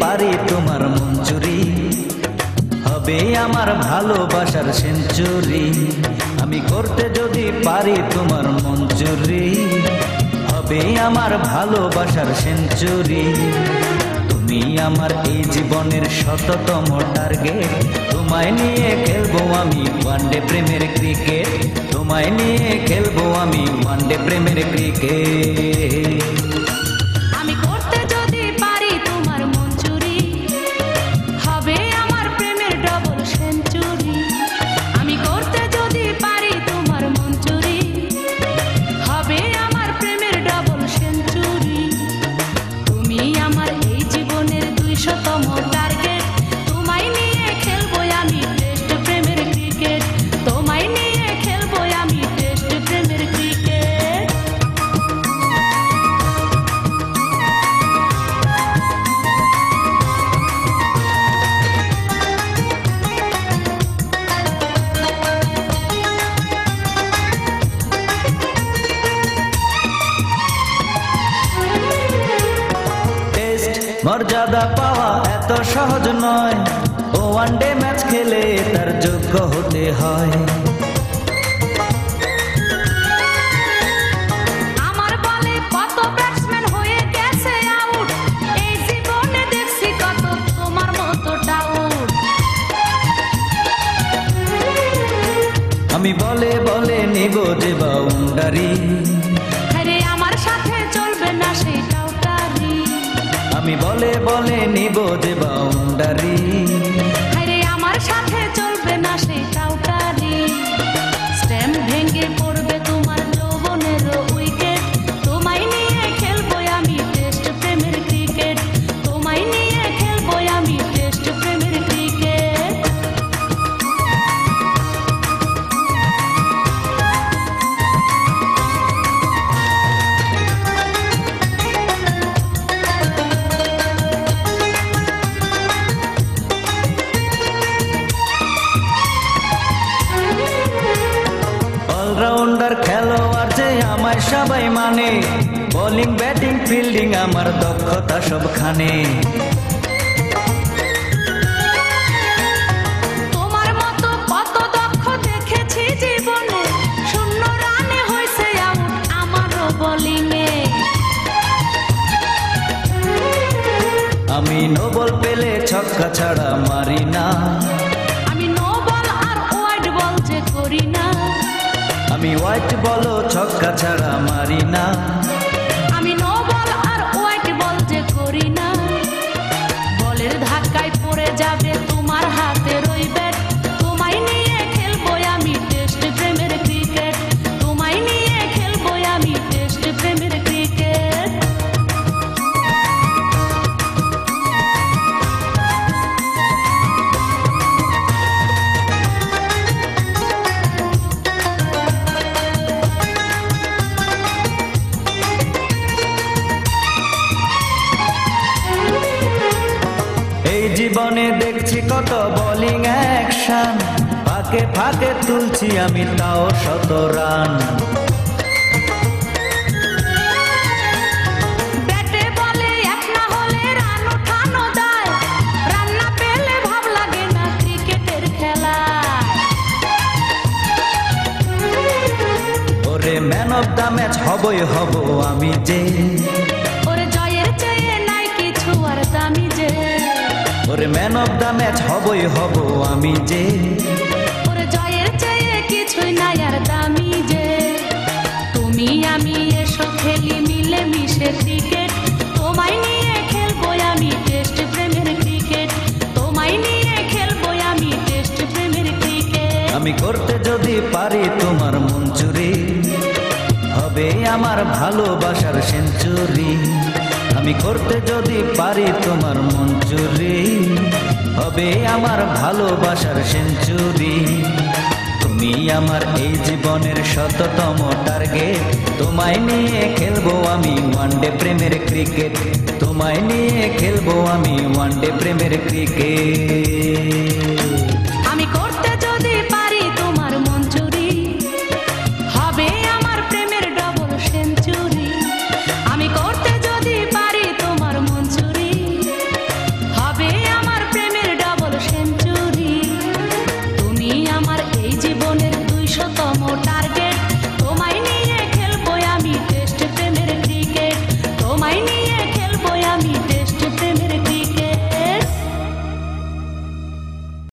পারি তোমার মন চুরি, হবে আমার ভালোবাসার সেঞ্চুরি। আমি করতে যদি পারি তোমার মন চুরি, হবে আমার ভালোবাসার সেঞ্চুরি। তুমি আমার এই জীবনের শততম টার্গেট, তোমায় নিয়ে খেলবো আমি ওয়ানডে প্রেমের ক্রিকেট, তোমায় নিয়ে খেলবো আমি ওয়ানডে প্রেমের ক্রিকেট। আমি করতে যদি পারি তোমার মন চুরি, হবে আমার প্রেমের ডবল সেঞ্চুরি। আমি করতে যদি পারি তোমার মন চুরি, হবে আমার প্রেমের ডবল সেঞ্চুরি। তুমি আমার এই জীবনের 200তম টার্গেট, তোমায় নিয়ে খেলবো আমি টেস্ট প্রেমের ক্রিকেট, তোমায় নিয়ে খেলবো আমি টেস্ট প্রেমের ক্রিকেট। মর্যাদা পাওয়া এত সহজ নয়, ও ওয়ানডে ম্যাচ খেলে তার যোগ্য হতে হয়। আমার বলে কত ব্যাটসম্যান হয়ে গেছে আউট, এই জীবনে দেখছি কত তোমার মতো ডাউট। আমি বলে বলে নেব যে বাউন্ডারি, আরে আমার সাথে চলবে না সেই টাউটারি। আমি বলে বলে নেব যে বাউন্ডারি, আরে আমার সাথে চলবে না সেই টাউটারি। স্ট্যাম্প ভেঙে পড়বে তোমার যৌবনের উইকেট, তোমায় নিয়ে খেলবো আমি টেস্ট প্রেমের ক্রিকেট, তোমায় নিয়ে খেলবো আমি টেস্ট প্রেমের ক্রিকেট। অলরাউন্ডার খেলোয়াড় যে আমায় সবাই মানে, বোলিং ব্যাটিং ফিল্ডিং আমার দক্ষতা সবখানে। তোমার মতো কত দক্ষ দেখেছি জীবনে, 0 রানে হয়েছে আউট আমারও বোলিংয়ে। আমি নো বল পেলে ছক্কা ছাড়া মারি না, আমি নো বল আর ওয়াইড বল যে করি না, আমি হোয়াইট বলও ছক্কা ছাড়া মারি না। আমি নো বল আর ওয়াইড বল যে করি না। বলের ধাক্কায় পড়ে যাবে তোমার হাতের ওই ব্যাট, তোমায় নিয়ে খেলবো আমি টেস্ট প্রেমের ক্রিকেট, তোমায় নিয়ে খেলবো আমি টেস্ট প্রেমের ক্রিকেট। এই জীবনে দেখছি কত বোলিং অ্যাকশন, ফাঁকে ফাঁকে তুলছি আমি তাও 100 রান। ব্যাটে বলে এক না হলে রান ওঠানো দায়, রান না পেলে ভাব লাগে না ক্রিকেটের খেলায়। ওরে ম্যান অফ দ্য ম্যাচ হবই হব আমি যে, ওরে জয়ের চেয়ে নাই কিছু আর দামি যে, ওরে ম্যান অফ দ্য ম্যাচ হবই হব আমি যে। ওরে জয়ের চেয়ে কিছুই নাই আর দামি যে। তুমি আমি এসো খেলি মিলে মিশে ক্রিকেট, তোমায় নিয়ে খেলবো আমি টেস্ট প্রেমের ক্রিকেট, তোমায় নিয়ে খেলবো আমি টেস্ট প্রেমের ক্রিকেট। আমি করতে যদি পারি তোমার মন চুরি, হবে আমার ভালোবাসার সেঞ্চুরি। আমি করতে যদি পারি তোমার মন চুরি, হবে আমার ভালোবাসার সেঞ্চুরি। তুমি আমার এই জীবনের 100তম টার্গেট, তোমায় নিয়ে খেলবো আমি ওয়ানডে প্রেমের ক্রিকেট, তোমায় নিয়ে খেলবো আমি ওয়ানডে প্রেমের ক্রিকেট।